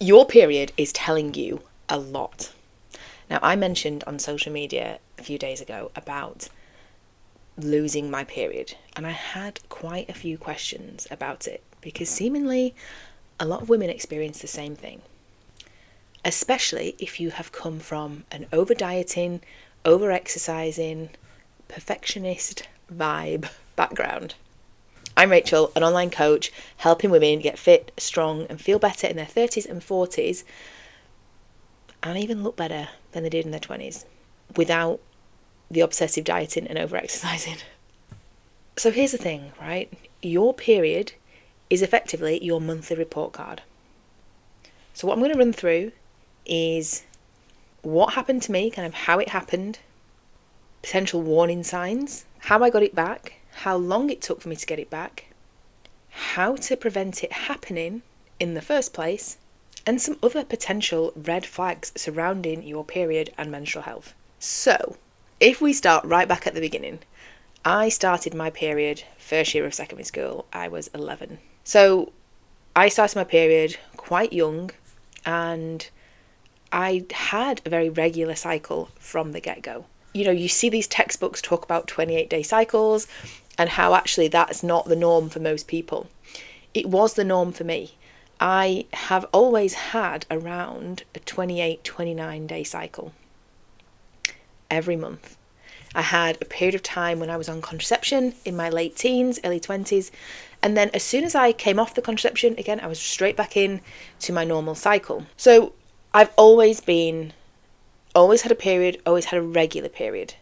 Your period is telling you a lot. Now, I mentioned on social media a few days ago about losing my period, and I had quite a few questions about it because seemingly a lot of women experience the same thing, especially if you have come from an over dieting, over exercising, perfectionist vibe background. I'm Rachel, an online coach helping women get fit, strong, and feel better in their 30s and 40s, and even look better than they did in their 20s without the obsessive dieting and over exercising. So here's the thing, right? Your period is effectively your monthly report card. So what I'm going to run through is what happened to me, kind of how it happened, potential warning signs, how I got it back, how long it took for me to get it back, how to prevent it happening in the first place, and some other potential red flags surrounding your period and menstrual health. So, if we start right back at the beginning, I started my period first year of secondary school. I was 11. So, I started my period quite young, and I had a very regular cycle from the get-go. You know, you see these textbooks talk about 28-day cycles and how actually that's not the norm for most people. It was the norm for me. I have always had around a 28, 29-day cycle every month. I had a period of time when I was on contraception in my late teens, early 20s, and then as soon as I came off the contraception, again, I was straight back in to my normal cycle. So I've always had a period, always had a regular period.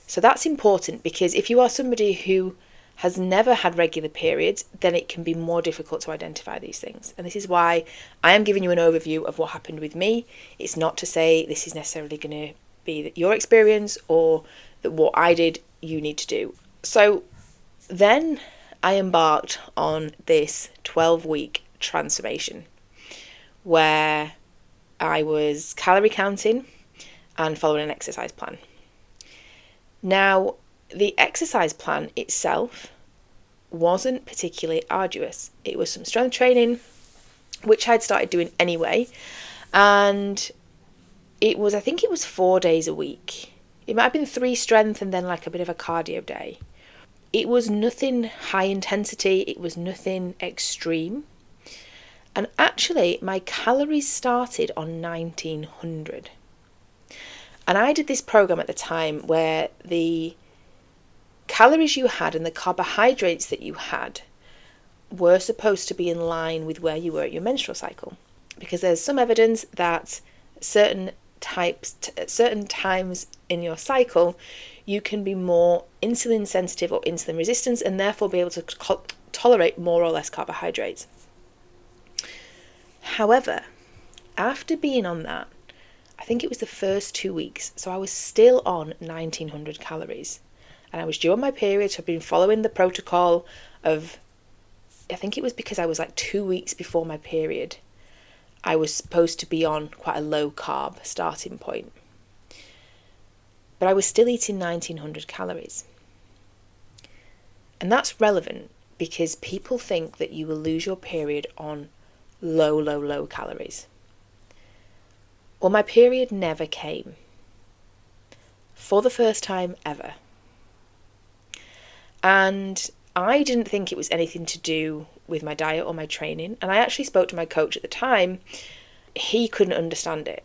So that's important because if you are somebody who has never had regular periods, then it can be more difficult to identify these things. And this is why I am giving you an overview of what happened with me. It's not to say this is necessarily going to be your experience or that what I did you need to do. So then I embarked on this 12-week transformation where I was calorie counting and following an exercise plan. Now, the exercise plan itself wasn't particularly arduous. It was some strength training, which I'd started doing anyway, and I think it was 4 days a week. It might have been 3 strength and then like a bit of a cardio day. It was nothing high intensity, it was nothing extreme. And actually, my calories started on 1900. And I did this program at the time where the calories you had and the carbohydrates that you had were supposed to be in line with where you were at your menstrual cycle. Because there's some evidence that certain times in your cycle, you can be more insulin sensitive or insulin resistant and therefore be able to tolerate more or less carbohydrates. However, after being on that, I think it was the first 2 weeks, so I was still on 1900 calories. And I was due on my period, so I've been following the protocol of, I think it was because I was like 2 weeks before my period. I was supposed to be on quite a low carb starting point. But I was still eating 1900 calories. And that's relevant because people think that you will lose your period on low calories. Well, my period never came. For the first time ever. And I didn't think it was anything to do with my diet or my training. And I actually spoke to my coach at the time. He couldn't understand it.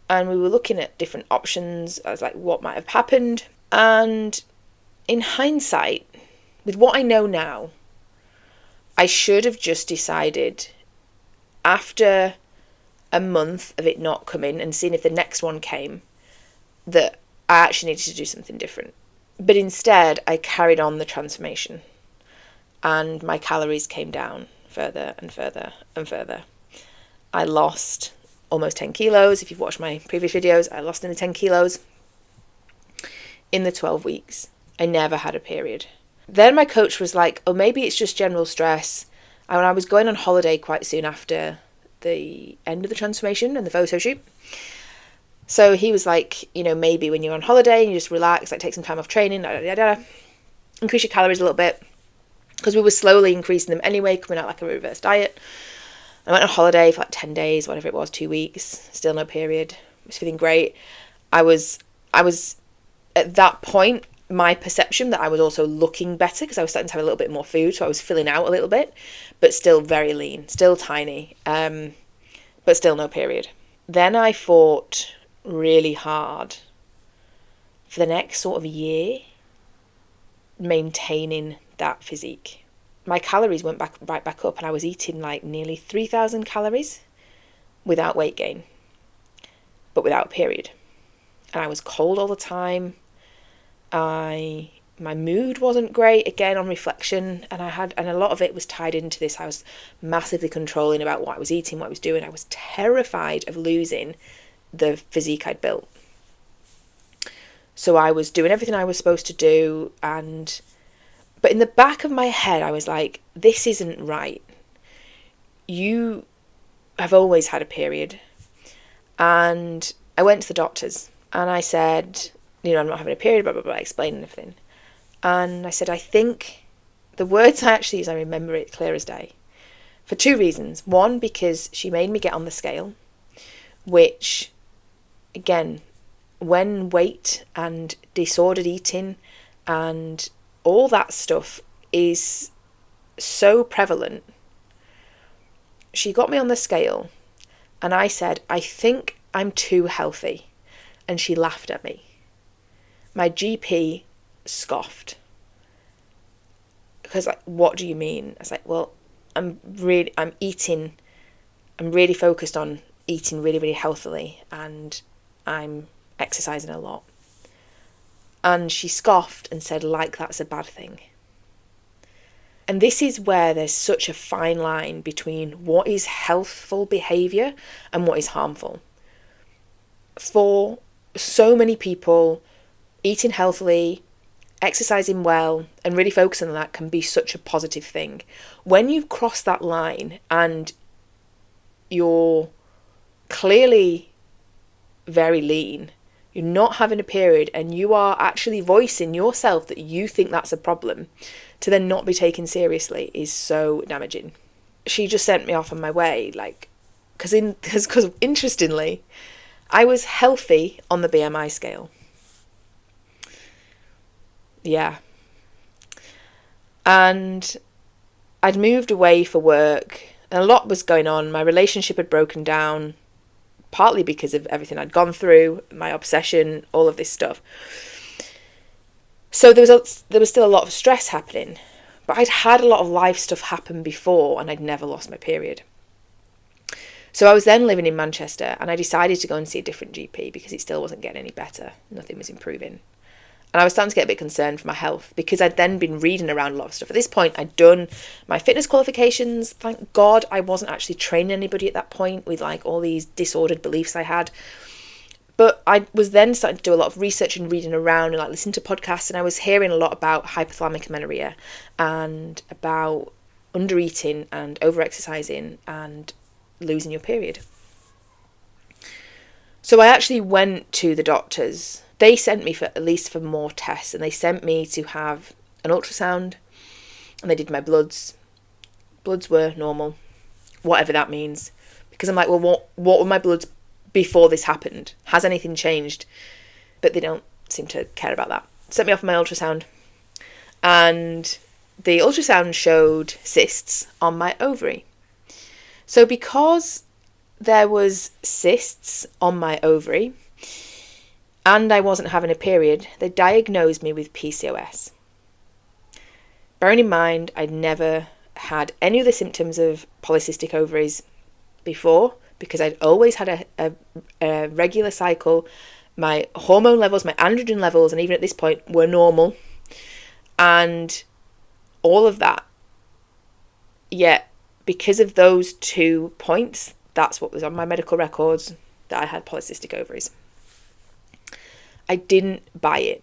And we were looking at different options. I was like, what might have happened? And in hindsight, with what I know now, I should have just decided after a month of it not coming and seeing if the next one came that I actually needed to do something different. But instead, I carried on the transformation and my calories came down further and further and further. I lost almost 10 kilos. If you've watched my previous videos, I lost nearly 10 kilos in the 12 weeks. I never had a period. Then my coach was like, oh, maybe it's just general stress. And I was going on holiday quite soon after the end of the transformation and the photo shoot. So he was like, you know, maybe when you're on holiday and you just relax, like take some time off training, increase your calories a little bit. Because we were slowly increasing them anyway, coming out like a reverse diet. I went on holiday for like 10 days, whatever it was, 2 weeks, still no period. I was feeling great. I was at that point, my perception that I was also looking better because I was starting to have a little bit more food, so I was filling out a little bit, but still very lean, still tiny, but still no period. Then I fought really hard for the next sort of year maintaining that physique. My calories went right back up, and I was eating like nearly 3,000 calories without weight gain, but without a period. And I was cold all the time. My mood wasn't great, again, on reflection, and a lot of it was tied into this. I was massively controlling about what I was eating, what I was doing. I was terrified of losing the physique I'd built. So I was doing everything I was supposed to do, but in the back of my head, I was like, this isn't right. You have always had a period. And I went to the doctors and I said, I'm not having a period, blah, blah, blah, explaining everything. And I said, I think the words I actually use, I remember it clear as day, for 2 reasons. One, because she made me get on the scale, which, again, when weight and disordered eating and all that stuff is so prevalent, she got me on the scale and I said, I think I'm too healthy. And she laughed at me. My GP scoffed. Because what do you mean? I was like, well, I'm really focused on eating really, really healthily, and I'm exercising a lot. And she scoffed and said, like, that's a bad thing. And this is where there's such a fine line between what is healthful behaviour and what is harmful. For so many people, eating healthily, exercising well, and really focusing on that can be such a positive thing. When you've crossed that line and you're clearly very lean, you're not having a period, and you are actually voicing yourself that you think that's a problem, to then not be taken seriously is so damaging. She just sent me off on my way, because interestingly, I was healthy on the BMI scale. Yeah. And I'd moved away for work, and a lot was going on. My relationship had broken down, partly because of everything I'd gone through, my obsession, all of this stuff. So there was still a lot of stress happening, but I'd had a lot of life stuff happen before, and I'd never lost my period. So I was then living in Manchester, and I decided to go and see a different GP because it still wasn't getting any better. Nothing was improving. And I was starting to get a bit concerned for my health because I'd then been reading around a lot of stuff. At this point, I'd done my fitness qualifications. Thank God I wasn't actually training anybody at that point with all these disordered beliefs I had. But I was then starting to do a lot of research and reading around and listening to podcasts, and I was hearing a lot about hypothalamic amenorrhea and about undereating and overexercising and losing your period. So I actually went to the doctors. They sent me for more tests, and they sent me to have an ultrasound, and they did my bloods. Bloods were normal, whatever that means. Because I'm like, well, what were my bloods before this happened? Has anything changed? But they don't seem to care about that. Sent me off for my ultrasound, and the ultrasound showed cysts on my ovary. So because there was cysts on my ovary, and I wasn't having a period, they diagnosed me with PCOS. Bearing in mind, I'd never had any of the symptoms of polycystic ovaries before, because I'd always had a regular cycle. My hormone levels, my androgen levels, and even at this point, were normal. And all of that. Yet, because of those 2 points, that's what was on my medical records, that I had polycystic ovaries. I didn't buy it.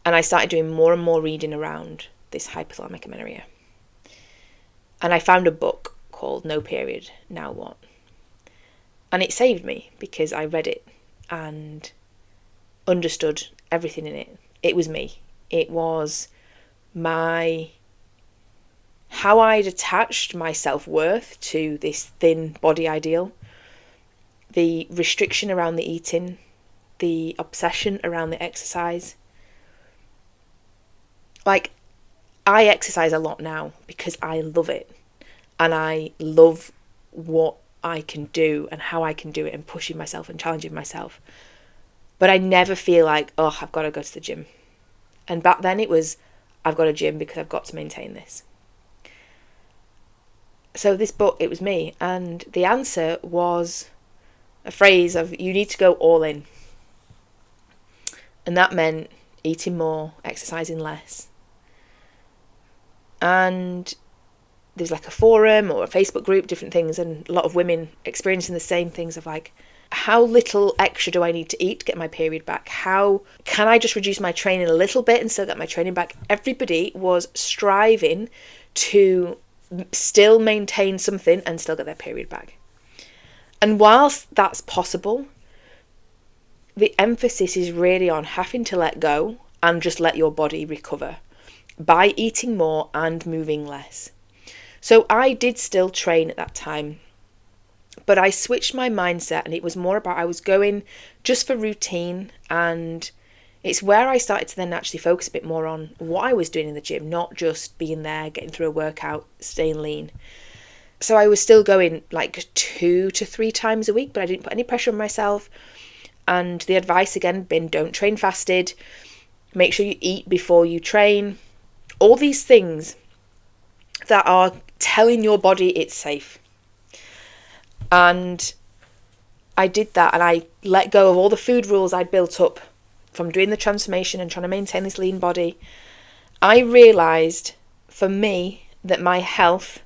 And I started doing more and more reading around this hypothalamic amenorrhea. And I found a book called No Period, Now What? And it saved me because I read it and understood everything in it. It was me. It was my how I'd attached my self-worth to this thin body ideal, the restriction around the eating, the obsession around the exercise. Like, I exercise a lot now because I love it, and I love what I can do and how I can do it, and pushing myself and challenging myself. But I never feel like, oh, I've got to go to the gym. And back then it was, I've got a gym because I've got to maintain this. So this book, it was me, and the answer was a phrase of, you need to go all in. And that meant eating more, exercising less. And there's like a forum or a Facebook group, different things, and a lot of women experiencing the same things of like, how little extra do I need to eat to get my period back? How can I just reduce my training a little bit and still get my training back? Everybody was striving to still maintain something and still get their period back. And whilst that's possible, the emphasis is really on having to let go and just let your body recover by eating more and moving less. So I did still train at that time, but I switched my mindset, and it was more about, I was going just for routine, and it's where I started to then actually focus a bit more on what I was doing in the gym, not just being there, getting through a workout, staying lean. So I was still going like 2 to 3 times a week, but I didn't put any pressure on myself. And the advice again been, don't train fasted, make sure you eat before you train. All these things that are telling your body it's safe. And I did that, and I let go of all the food rules I'd built up from doing the transformation and trying to maintain this lean body. I realised for me that my health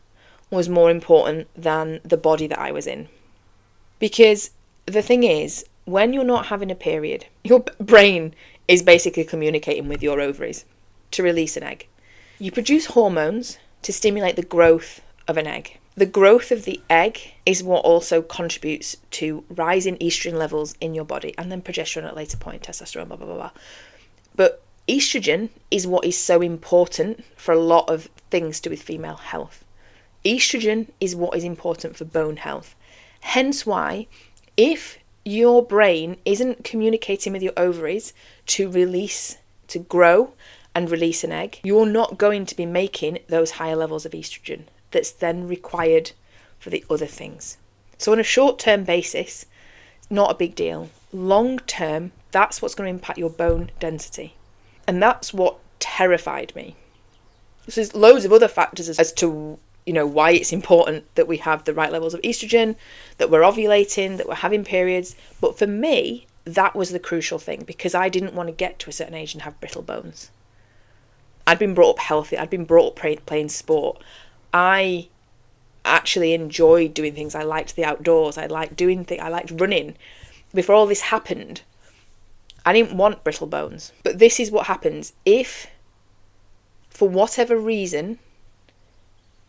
was more important than the body that I was in. Because the thing is, when you're not having a period, your brain is basically communicating with your ovaries to release an egg. You produce hormones to stimulate the growth of an egg. The growth of the egg is what also contributes to rising estrogen levels in your body, and then progesterone at a later point, testosterone, blah, blah, blah, blah. But estrogen is what is so important for a lot of things to do with female health. Estrogen is what is important for bone health. Hence why, if your brain isn't communicating with your ovaries to release, to grow and release an egg, you're not going to be making those higher levels of estrogen that's then required for the other things. So on a short-term basis, not a big deal. Long-term, that's what's going to impact your bone density. And that's what terrified me. There's loads of other factors as to, why it's important that we have the right levels of estrogen, that we're ovulating, that we're having periods. But for me, that was the crucial thing, because I didn't want to get to a certain age and have brittle bones. I'd been brought up healthy. I'd been brought up playing sport. I actually enjoyed doing things. I liked the outdoors. I liked doing things. I liked running. Before all this happened, I didn't want brittle bones. But this is what happens if, for whatever reason,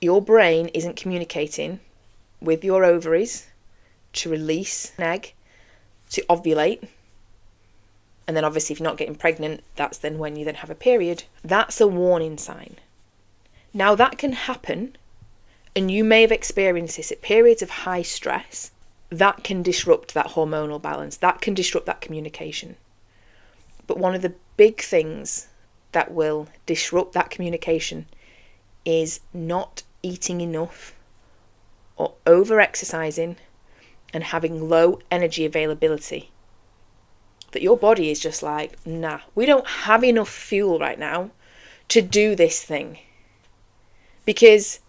your brain isn't communicating with your ovaries to release an egg, to ovulate. And then obviously if you're not getting pregnant, that's then when you then have a period. That's a warning sign. Now that can happen, and you may have experienced this at periods of high stress. That can disrupt that hormonal balance. That can disrupt that communication. But one of the big things that will disrupt that communication is not eating enough, or over-exercising and having low energy availability. That your body is just like, nah, we don't have enough fuel right now to do this thing. Because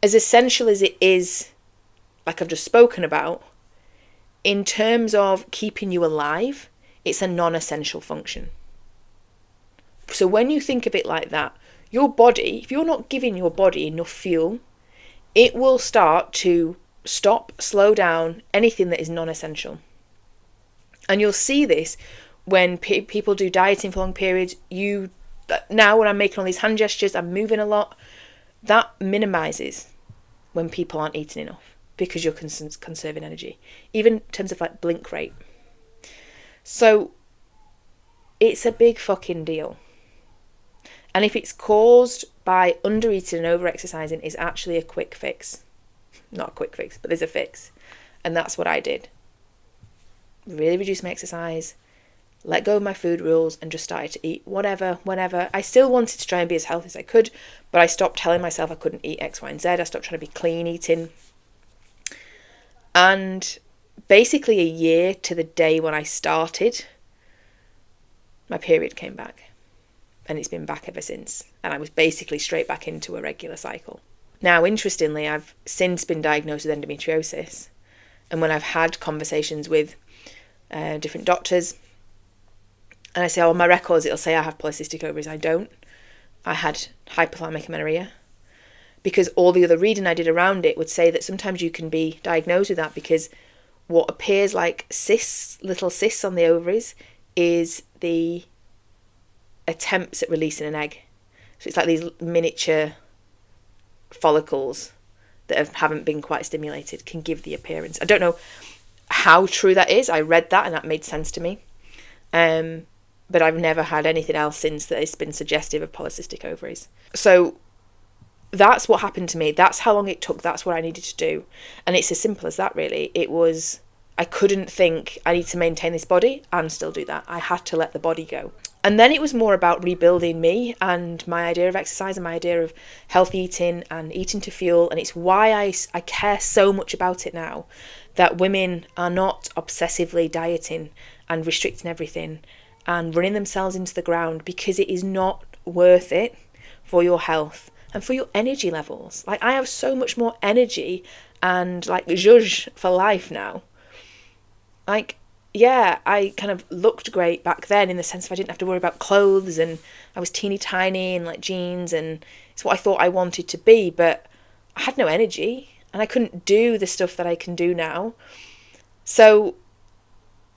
as essential as it is, like I've just spoken about, in terms of keeping you alive, it's a non-essential function. So when you think of it like that, your body, if you're not giving your body enough fuel, it will start to stop, slow down anything that is non-essential. And you'll see this when people do dieting for long periods. Now when I'm making all these hand gestures, I'm moving a lot, that minimises when people aren't eating enough, because you're conserving energy, even in terms of like blink rate. So it's a big fucking deal. And if it's caused by undereating and over-exercising, it's actually a quick fix. Not a quick fix, but there's a fix. And that's what I did. Really reduced my exercise, let go of my food rules, and just started to eat whatever, whenever. I still wanted to try and be as healthy as I could, but I stopped telling myself I couldn't eat X, Y, and Z. I stopped trying to be clean eating. And basically a year to the day when I started, my period came back. And it's been back ever since. And I was basically straight back into a regular cycle. Now, interestingly, I've since been diagnosed with endometriosis. And when I've had conversations with different doctors, and I say, oh, on my records, it'll say I have polycystic ovaries. I don't. I had hypothalamic amenorrhea. Because all the other reading I did around it would say that sometimes you can be diagnosed with that because what appears like cysts, little cysts on the ovaries, is the attempts at releasing an egg. So it's like these miniature follicles that haven't been quite stimulated can give the appearance. I don't know how true that is. I read that and that made sense to me. But I've never had anything else since that has been suggestive of polycystic ovaries. So that's what happened to me. That's how long it took. That's what I needed to do. And it's as simple as that, really. It was, I couldn't think I need to maintain this body and still do that. I had to let the body go. And then it was more about rebuilding me and my idea of exercise and my idea of healthy eating and eating to fuel. And it's why I care so much about it now, that women are not obsessively dieting and restricting everything and running themselves into the ground, because it is not worth it for your health and for your energy levels. Like, I have so much more energy and like zhuzh for life now. Like, yeah, I kind of looked great back then in the sense of I didn't have to worry about clothes, and I was teeny tiny in like jeans, and it's what I thought I wanted to be, but I had no energy and I couldn't do the stuff that I can do now. So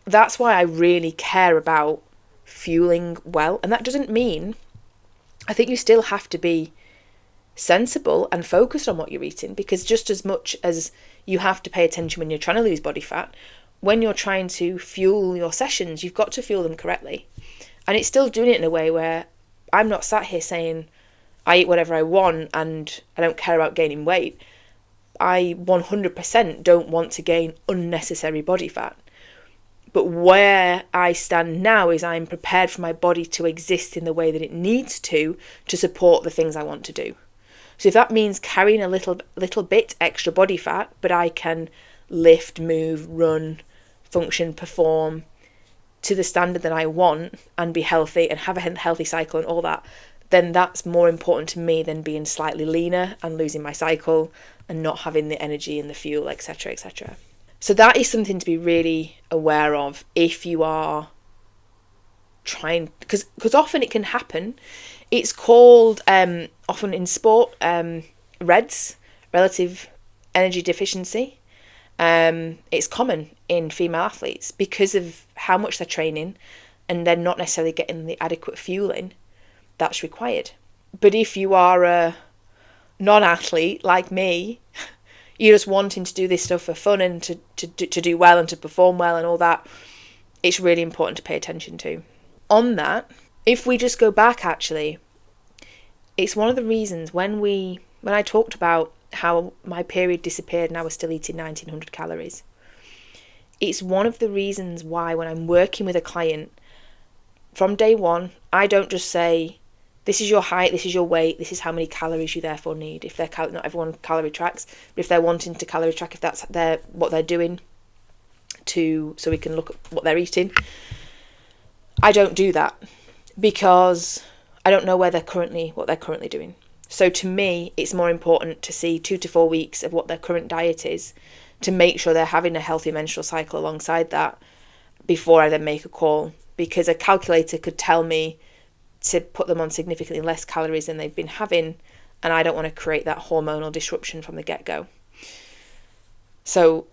that's why I really care about fueling well. And that doesn't mean, I think you still have to be sensible and focused on what you're eating, because just as much as you have to pay attention when you're trying to lose body fat, when you're trying to fuel your sessions, you've got to fuel them correctly. And it's still doing it in a way where I'm not sat here saying I eat whatever I want and I don't care about gaining weight. I 100% don't want to gain unnecessary body fat. But where I stand now is I'm prepared for my body to exist in the way that it needs to support the things I want to do. So if that means carrying a little bit extra body fat, but I can lift, move, run, function, perform to the standard that I want and be healthy and have a healthy cycle and all that, then that's more important to me than being slightly leaner and losing my cycle and not having the energy and the fuel, etc., etc. So that is something to be really aware of if you are trying, because often it can happen. It's called, often in sport, REDS, relative energy deficiency. It's common in female athletes because of how much they're training and they're not necessarily getting the adequate fueling that's required. But if you are a non-athlete like me, you're just wanting to do this stuff for fun and to do well and to perform well and all that, it's really important to pay attention to. On that, if we just go back, actually, it's one of the reasons when I talked about how my period disappeared and I was still eating 1900 calories, it's one of the reasons why when I'm working with a client, from day one, I don't just say, this is your height, this is your weight, this is how many calories you therefore need. If they're not everyone calorie tracks, but if they're wanting to calorie track, if that's what they're doing so we can look at what they're eating, I don't do that because I don't know what they're currently doing. So to me, it's more important to see 2 to 4 weeks of what their current diet is to make sure they're having a healthy menstrual cycle alongside that before I then make a call, because a calculator could tell me to put them on significantly less calories than they've been having, and I don't want to create that hormonal disruption from the get-go. So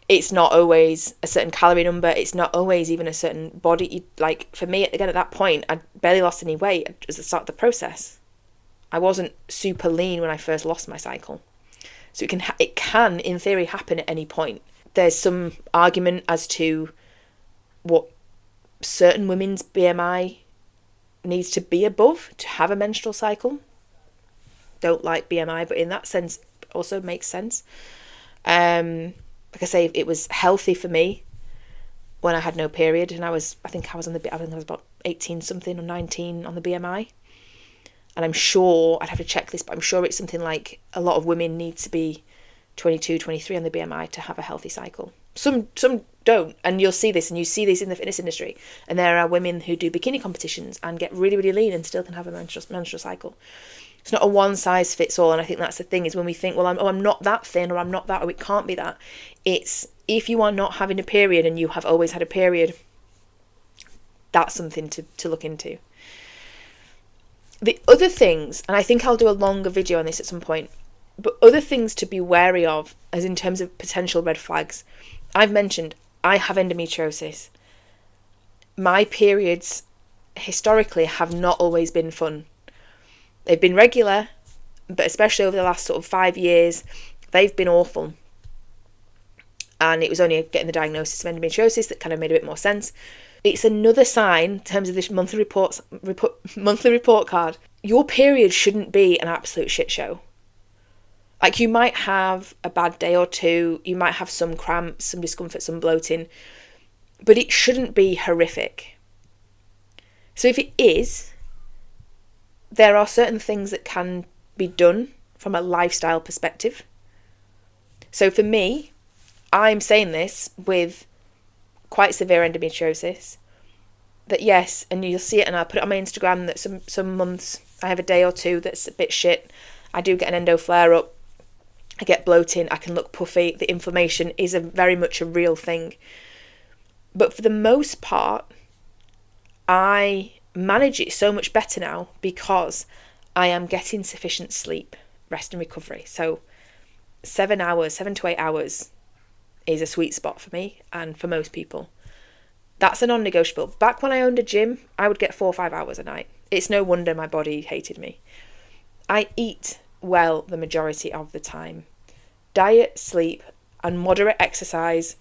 it's not always a certain calorie number, it's not always even a certain body. Like for me, again, at that point, I barely lost any weight at the start of the process. I wasn't super lean when I first lost my cycle. So it can, in theory, happen at any point. There's some argument as to what certain women's BMI needs to be above to have a menstrual cycle. Don't like BMI, but in that sense also makes sense. Like I say, it was healthy for me when I had no period, and I was about 18 something or 19 on the BMI. And I'm sure, I'd have to check this, but I'm sure it's something like a lot of women need to be 22, 23 on the BMI to have a healthy cycle. Some don't, and you'll see this, and you see this in the fitness industry. And there are women who do bikini competitions and get really, really lean and still can have a menstrual cycle. It's not a one size fits all, and I think that's the thing, is when we think, well, I'm not that thin, or I'm not that, or it can't be that. It's, if you are not having a period and you have always had a period, that's something to look into. The other things, and I think I'll do a longer video on this at some point, but other things to be wary of, as in terms of potential red flags. I've mentioned I have endometriosis. My periods historically have not always been fun. They've been regular, but especially over the last sort of 5 years, they've been awful. And it was only getting the diagnosis of endometriosis that kind of made a bit more sense. It's another sign, in terms of this monthly report card, your period shouldn't be an absolute shit show. Like, you might have a bad day or two, you might have some cramps, some discomfort, some bloating, but it shouldn't be horrific. So if it is, there are certain things that can be done from a lifestyle perspective. So for me, I'm saying this with quite severe endometriosis, that yes, and you'll see it, and I'll put it on my Instagram, that some months I have a day or two that's a bit shit. I do get an endo flare up, I get bloating, I can look puffy, the inflammation is very much a real thing. But for the most part, I manage it so much better now because I am getting sufficient sleep, rest and recovery. So 7 to 8 hours is a sweet spot for me and for most people. That's a non-negotiable. Back when I owned a gym, I would get 4 or 5 hours a night. It's no wonder my body hated me. I eat well the majority of the time. Diet, sleep, and moderate exercise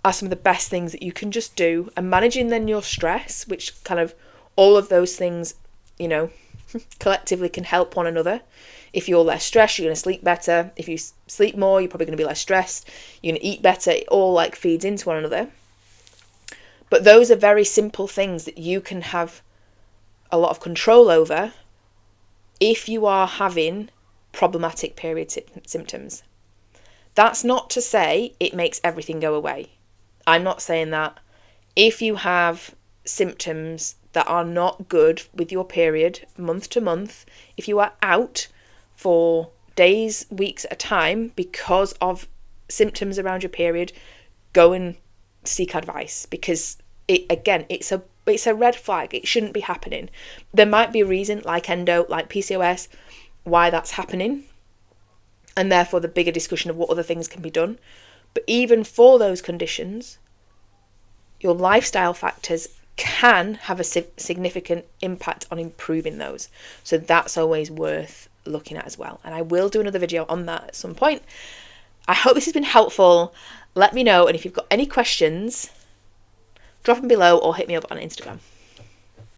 are some of the best things that you can just do. And managing then your stress, which kind of all of those things, you know, collectively can help one another. If you're less stressed, you're going to sleep better. If you sleep more, you're probably going to be less stressed. You're going to eat better. It all like feeds into one another. But those are very simple things that you can have a lot of control over if you are having problematic period symptoms. That's not to say it makes everything go away. I'm not saying that. If you have symptoms that are not good with your period month to month, if you are out for days, weeks at a time because of symptoms around your period, go and seek advice, because it's a red flag. It shouldn't be happening. There might be a reason, like endo, like PCOS, why that's happening, and therefore the bigger discussion of what other things can be done. But even for those conditions, your lifestyle factors can have a significant impact on improving those. So that's always worth looking at as well. And I will do another video on that at some point. I hope this has been helpful. Let me know, and if you've got any questions, drop them below or hit me up on Instagram.